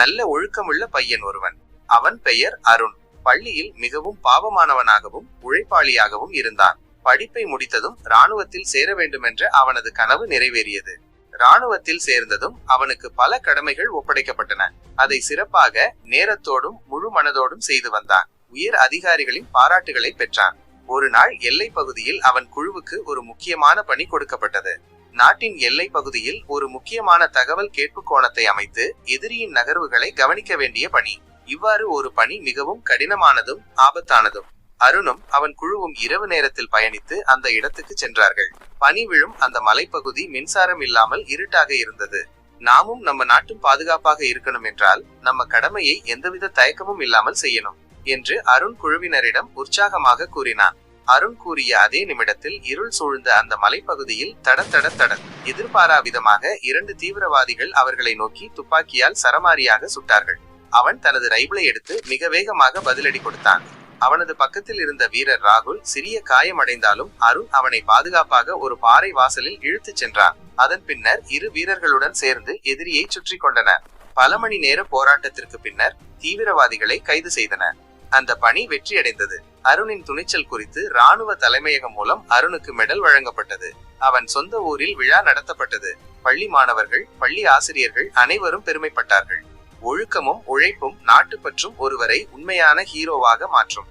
நல்ல ஒழுக்கமுள்ள பையன் ஒருவன். அவன் பெயர் அருண். பள்ளியில் மிகவும் பாவமானவனாகவும் உழைப்பாளியாகவும் இருந்தான். படிப்பை முடித்ததும் இராணுவத்தில் சேர வேண்டுமென்ற அவனது கனவு நிறைவேறியது. இராணுவத்தில் சேர்ந்ததும் அவனுக்கு பல கடமைகள் ஒப்படைக்கப்பட்டன. அதை சிறப்பாக, நேரத்தோடும் முழு மனதோடும் செய்து வந்தான். உயர் அதிகாரிகளின் பாராட்டுகளை பெற்றான். ஒரு நாள் எல்லை பகுதியில் அவன் குழுவுக்கு ஒரு முக்கியமான பணி கொடுக்கப்பட்டது. நாட்டின் எல்லை பகுதியில் ஒரு முக்கியமான தகவல் கேட்பு கோணத்தை அமைத்து எதிரியின் நகர்வுகளை கவனிக்க வேண்டிய பணி. இவ்வாறு ஒரு பணி மிகவும் கடினமானதும் ஆபத்தானதும். அருணும் அவன் குழுவும் இரவு நேரத்தில் பயணித்து அந்த இடத்துக்கு சென்றார்கள். பனி விழும் அந்த மலைப்பகுதி மின்சாரம் இல்லாமல் இருட்டாக இருந்தது. நாமும் நம்ம நாட்டும் பாதுகாப்பாக இருக்கணும் என்றால் நம்ம கடமையை எந்தவித தயக்கமும் இல்லாமல் செய்யணும் என்று அருண் குழுவினரிடம் உற்சாகமாக கூறினான். அருண் கூறிய அதே நிமிடத்தில் இருள் சூழ்ந்த அந்த மலைப்பகுதியில் தட எதிர்பாரா விதமாக 2 தீவிரவாதிகள் அவர்களை நோக்கி துப்பாக்கியால் சரமாரியாக சுட்டார்கள். அவன் தனது ரைபிளை எடுத்து மிக வேகமாக பதிலடி கொடுத்தான். அவனது பக்கத்தில் இருந்த வீரர் ராகுல் சிறிய காயமடைந்தாலும் அருண் அவனை பாதுகாப்பாக ஒரு பாறை வாசலில் இழுத்துச் சென்றான். அதன் பின்னர் 2 வீரர்களுடன் சேர்ந்து எதிரியை சுற்றி கொண்டனர். பல மணி நேர போராட்டத்திற்கு பின்னர் தீவிரவாதிகளை கைது செய்தனர். அந்த பணி வெற்றியடைந்தது. அருணின் துணிச்சல் குறித்து இராணுவ தலைமையகம் மூலம் அருணுக்கு மெடல் வழங்கப்பட்டது. அவன் சொந்த ஊரில் விழா நடத்தப்பட்டது. பள்ளி மாணவர்கள், பள்ளி ஆசிரியர்கள் அனைவரும் பெருமைப்பட்டார்கள். ஒழுக்கமும் உழைப்பும் நாட்டுப்பற்றும் ஒருவரை உண்மையான ஹீரோவாக மாற்றும்.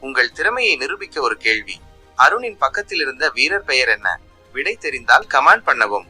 உங்கள் திறமையை நிரூபிக்க ஒரு கேள்வி. அருணின் பக்கத்தில் இருந்த வீரர் பெயர் என்ன? விடை தெரிந்தால் கமெண்ட் பண்ணவும்.